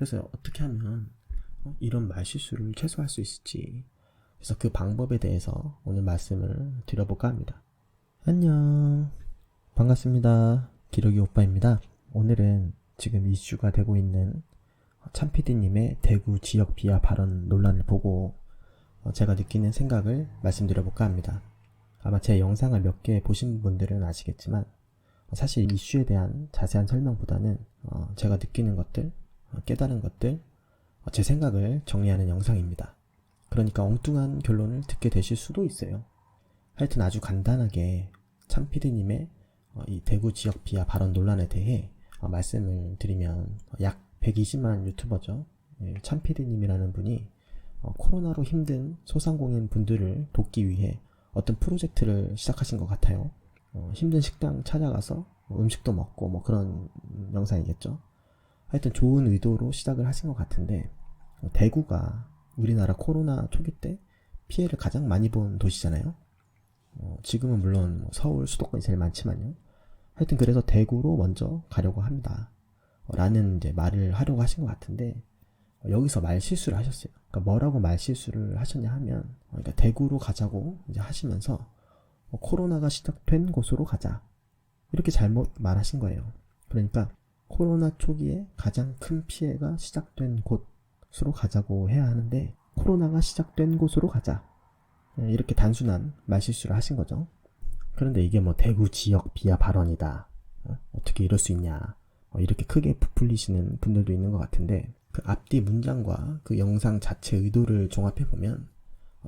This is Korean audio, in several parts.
그래서 어떻게 하면 이런 말실수를 최소화할 수 있을지, 그래서 그 방법에 대해서 오늘 말씀을 드려볼까 합니다. 안녕, 반갑습니다. 기러기 오빠입니다. 오늘은 지금 이슈가 되고 있는 참PD님의 대구 지역 비하 발언 논란을 보고 제가 느끼는 생각을 말씀드려볼까 합니다. 아마 제 영상을 몇 개 보신 분들은 아시겠지만 사실 이슈에 대한 자세한 설명보다는 제가 느끼는 것들, 깨달은 것들, 제 생각을 정리하는 영상입니다. 그러니까 엉뚱한 결론을 듣게 되실 수도 있어요. 하여튼 아주 간단하게 참PD님의 이 대구 지역 비하 발언 논란에 대해 말씀을 드리면, 약 120만 유튜버죠. 참PD님이라는 분이 코로나로 힘든 소상공인 분들을 돕기 위해 어떤 프로젝트를 시작하신 것 같아요. 힘든 식당 찾아가서 음식도 먹고 뭐 그런 영상이겠죠. 하여튼 좋은 의도로 시작을 하신 것 같은데, 대구가 우리나라 코로나 초기 때 피해를 가장 많이 본 도시잖아요. 지금은 물론 서울 수도권이 제일 많지만요. 하여튼 그래서 대구로 먼저 가려고 합니다. 라는 이제 말을 하려고 하신 것 같은데, 여기서 말 실수를 하셨어요. 그러니까 뭐라고 말 실수를 하셨냐 하면, 그러니까 대구로 가자고 이제 하시면서 코로나가 시작된 곳으로 가자, 이렇게 잘못 말하신 거예요. 그러니까 코로나 초기에 가장 큰 피해가 시작된 곳으로 가자고 해야 하는데, 코로나가 시작된 곳으로 가자, 이렇게 단순한 말실수를 하신 거죠. 그런데 이게 뭐 대구 지역 비하 발언이다, 어떻게 이럴 수 있냐, 이렇게 크게 부풀리시는 분들도 있는 것 같은데, 그 앞뒤 문장과 그 영상 자체 의도를 종합해보면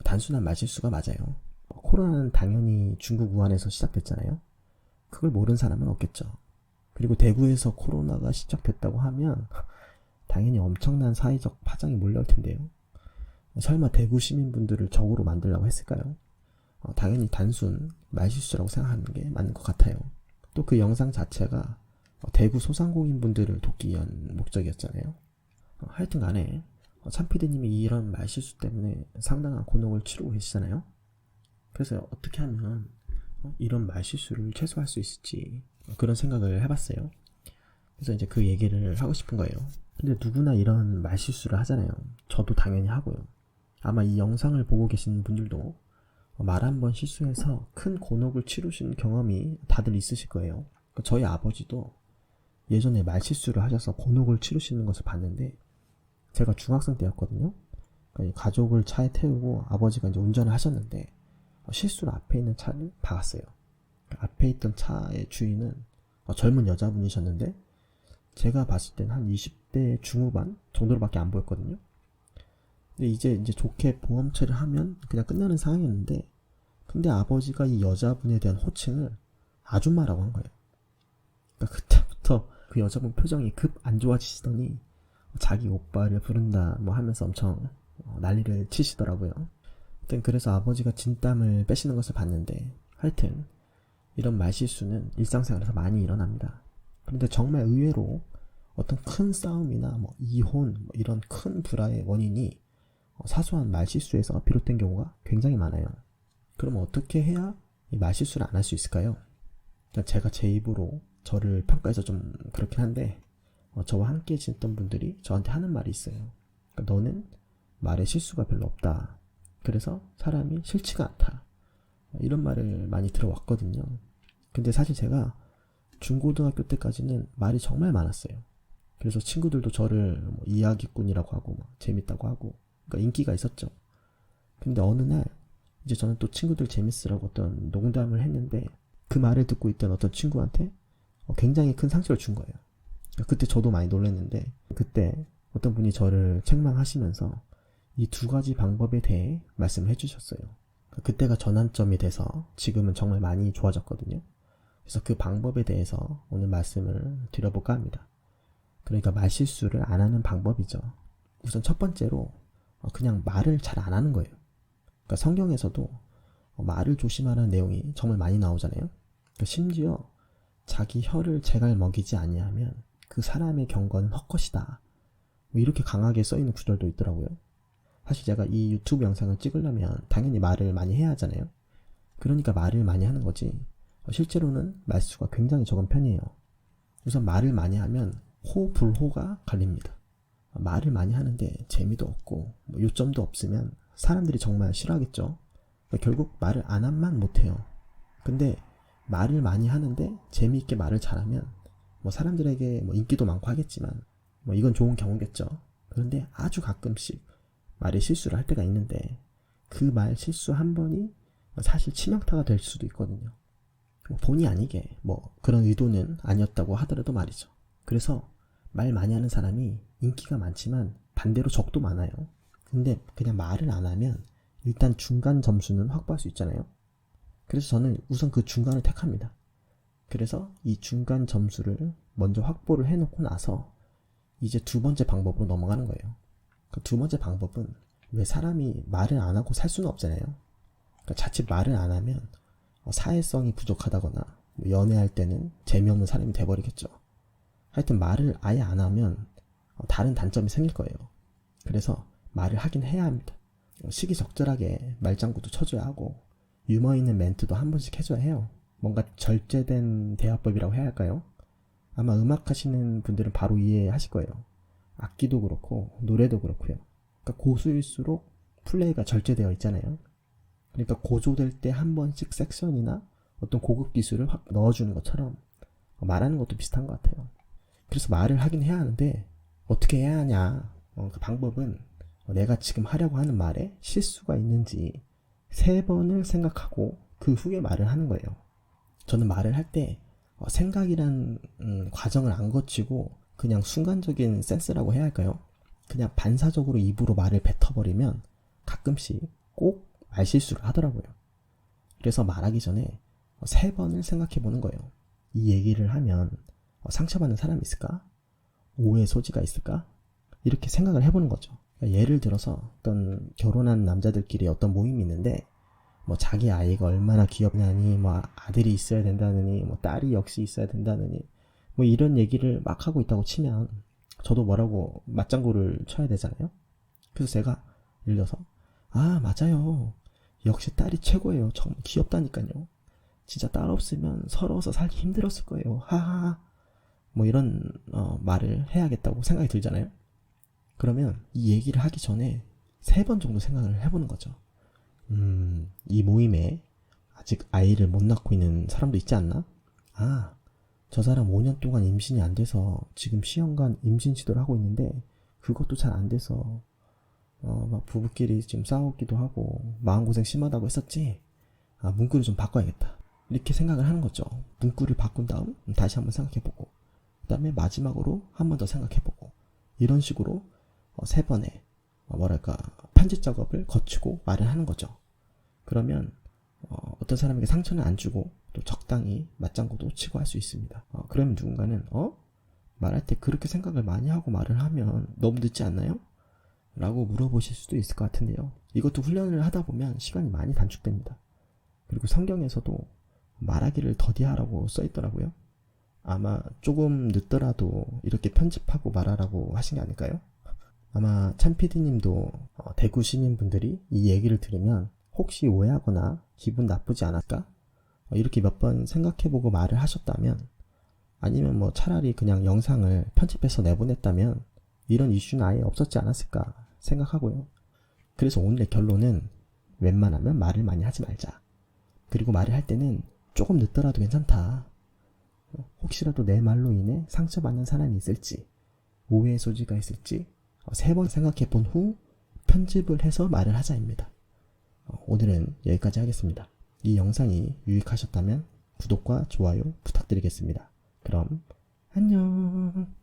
단순한 말실수가 맞아요. 코로나는 당연히 중국 우한에서 시작됐잖아요. 그걸 모르는 사람은 없겠죠. 그리고 대구에서 코로나가 시작됐다고 하면 당연히 엄청난 사회적 파장이 몰려올 텐데요. 설마 대구 시민분들을 적으로 만들려고 했을까요? 당연히 단순 말실수라고 생각하는 게 맞는 것 같아요. 또 그 영상 자체가 대구 소상공인분들을 돕기 위한 목적이었잖아요. 하여튼 간에 참PD님이 이런 말실수 때문에 상당한 곤혹을 치르고 계시잖아요. 그래서 어떻게 하면 이런 말실수를 최소화할 수 있을지 그런 생각을 해봤어요. 그래서 이제 그 얘기를 하고 싶은 거예요. 근데 누구나 이런 말실수를 하잖아요. 저도 당연히 하고요. 아마 이 영상을 보고 계신 분들도 말 한 번 실수해서 큰 곤혹을 치르신 경험이 다들 있으실 거예요. 저희 아버지도 예전에 말실수를 하셔서 곤혹을 치르시는 것을 봤는데, 제가 중학생 때였거든요. 가족을 차에 태우고 아버지가 이제 운전을 하셨는데 실수로 앞에 있는 차를 박았어요. 앞에 있던 차의 주인은 젊은 여자분이셨는데, 제가 봤을 땐 한 20대 중후반 정도로밖에 안 보였거든요. 근데 이제 좋게 보험 처리를 하면 그냥 끝나는 상황이었는데, 근데 아버지가 이 여자분에 대한 호칭을 아줌마라고 한 거예요. 그러니까 그때부터 그 여자분 표정이 급 안 좋아지시더니 자기 오빠를 부른다 뭐 하면서 엄청 난리를 치시더라고요. 하여튼 그래서 아버지가 진땀을 빼시는 것을 봤는데, 하여튼 이런 말실수는 일상생활에서 많이 일어납니다. 그런데 정말 의외로 어떤 큰 싸움이나 뭐 이혼, 뭐 이런 큰 불화의 원인이 사소한 말실수에서 비롯된 경우가 굉장히 많아요. 그럼 어떻게 해야 이 말실수를 안 할 수 있을까요? 제가 제 입으로 저를 평가해서 좀 그렇긴 한데, 저와 함께 지냈던 분들이 저한테 하는 말이 있어요. 그러니까 너는 말에 실수가 별로 없다, 그래서 사람이 싫지가 않다, 이런 말을 많이 들어왔거든요. 근데 사실 제가 중고등학교 때까지는 말이 정말 많았어요. 그래서 친구들도 저를 뭐 이야기꾼이라고 하고 재밌다고 하고, 그러니까 인기가 있었죠. 근데 어느 날 이제 저는 또 친구들 재밌으라고 어떤 농담을 했는데, 그 말을 듣고 있던 어떤 친구한테 굉장히 큰 상처를 준 거예요. 그때 저도 많이 놀랐는데, 그때 어떤 분이 저를 책망하시면서 이 두 가지 방법에 대해 말씀을 해주셨어요. 그때가 전환점이 돼서 지금은 정말 많이 좋아졌거든요. 그래서 그 방법에 대해서 오늘 말씀을 드려볼까 합니다. 그러니까 말실수를 안 하는 방법이죠. 우선 첫 번째로 그냥 말을 잘 안 하는 거예요. 그러니까 성경에서도 말을 조심하라는 내용이 정말 많이 나오잖아요. 그러니까 심지어 자기 혀를 제갈 먹이지 아니하면 그 사람의 경건은 헛것이다, 뭐 이렇게 강하게 써있는 구절도 있더라고요. 사실 제가 이 유튜브 영상을 찍으려면 당연히 말을 많이 해야 하잖아요. 그러니까 말을 많이 하는 거지, 실제로는 말수가 굉장히 적은 편이에요. 우선 말을 많이 하면 호불호가 갈립니다. 말을 많이 하는데 재미도 없고 뭐 요점도 없으면 사람들이 정말 싫어하겠죠. 결국 말을 안 하면 못해요. 근데 말을 많이 하는데 재미있게 말을 잘하면 뭐 사람들에게 뭐 인기도 많고 하겠지만 뭐 이건 좋은 경우겠죠. 그런데 아주 가끔씩 말에 실수를 할 때가 있는데 그 말 실수 한 번이 사실 치명타가 될 수도 있거든요. 뭐 본의 아니게 뭐 그런 의도는 아니었다고 하더라도 말이죠. 그래서 말 많이 하는 사람이 인기가 많지만 반대로 적도 많아요. 근데 그냥 말을 안 하면 일단 중간 점수는 확보할 수 있잖아요. 그래서 저는 우선 그 중간을 택합니다. 그래서 이 중간 점수를 먼저 확보를 해놓고 나서 이제 두 번째 방법으로 넘어가는 거예요. 그 두 번째 방법은 왜 사람이 말을 안 하고 살 수는 없잖아요. 그러니까 자칫 말을 안 하면 사회성이 부족하다거나 연애할 때는 재미없는 사람이 돼버리겠죠. 하여튼 말을 아예 안 하면 다른 단점이 생길 거예요. 그래서 말을 하긴 해야 합니다. 시기적절하게 말장구도 쳐줘야 하고 유머 있는 멘트도 한 번씩 해줘야 해요. 뭔가 절제된 대화법이라고 해야 할까요? 아마 음악 하시는 분들은 바로 이해하실 거예요. 악기도 그렇고 노래도 그렇고요. 그러니까 고수일수록 플레이가 절제되어 있잖아요. 그러니까 고조될 때 한 번씩 섹션이나 어떤 고급 기술을 확 넣어주는 것처럼 말하는 것도 비슷한 것 같아요. 그래서 말을 하긴 해야 하는데 어떻게 해야 하냐. 그 방법은 내가 지금 하려고 하는 말에 실수가 있는지 3번을 생각하고 그 후에 말을 하는 거예요. 저는 말을 할 때 생각이란 과정을 안 거치고 그냥 순간적인 센스라고 해야 할까요? 그냥 반사적으로 입으로 말을 뱉어버리면 가끔씩 꼭 말실수를 하더라고요. 그래서 말하기 전에 3번을 생각해 보는 거예요. 이 얘기를 하면 상처받는 사람이 있을까? 오해 소지가 있을까? 이렇게 생각을 해보는 거죠. 그러니까 예를 들어서 어떤 결혼한 남자들끼리 어떤 모임이 있는데 뭐 자기 아이가 얼마나 귀엽냐니 뭐 아들이 있어야 된다느니 뭐 딸이 역시 있어야 된다느니 뭐 이런 얘기를 막 하고 있다고 치면 저도 뭐라고 맞장구를 쳐야 되잖아요. 그래서 제가 예를 들어서 맞아요. 역시 딸이 최고예요. 정말 귀엽다니까요. 진짜 딸 없으면 서러워서 살기 힘들었을 거예요. 하하하. 뭐 이런 말을 해야겠다고 생각이 들잖아요. 그러면 이 얘기를 하기 전에 3번 정도 생각을 해보는 거죠. 이 모임에 아직 아이를 못 낳고 있는 사람도 있지 않나? 저 사람 5년 동안 임신이 안 돼서 지금 시험관 임신 시도를 하고 있는데 그것도 잘 안 돼서 막 부부끼리 지금 싸우기도 하고 마음고생 심하다고 했었지. 문구를 좀 바꿔야겠다. 이렇게 생각을 하는 거죠. 문구를 바꾼 다음 다시 한번 생각해보고 그 다음에 마지막으로 한 번 더 생각해보고 이런 식으로 3번의 뭐랄까 편집 작업을 거치고 말을 하는 거죠. 그러면 어떤 사람에게 상처는 안 주고 또 적당히 맞장구도 치고 할 수 있습니다. 그러면 누군가는 말할 때 그렇게 생각을 많이 하고 말을 하면 너무 늦지 않나요? 라고 물어보실 수도 있을 것 같은데요. 이것도 훈련을 하다 보면 시간이 많이 단축됩니다. 그리고 성경에서도 말하기를 더디하라고 써있더라고요. 아마 조금 늦더라도 이렇게 편집하고 말하라고 하신 게 아닐까요? 아마 참PD님도 대구 시민분들이 이 얘기를 들으면 혹시 오해하거나 기분 나쁘지 않았을까? 이렇게 몇 번 생각해보고 말을 하셨다면 아니면 뭐 차라리 그냥 영상을 편집해서 내보냈다면 이런 이슈는 아예 없었지 않았을까 생각하고요. 그래서 오늘의 결론은 웬만하면 말을 많이 하지 말자. 그리고 말을 할 때는 조금 늦더라도 괜찮다. 혹시라도 내 말로 인해 상처받는 사람이 있을지 오해의 소지가 있을지 3번 생각해 본 후 편집을 해서 말을 하자입니다. 오늘은 여기까지 하겠습니다. 이 영상이 유익하셨다면 구독과 좋아요 부탁드리겠습니다. 그럼 안녕.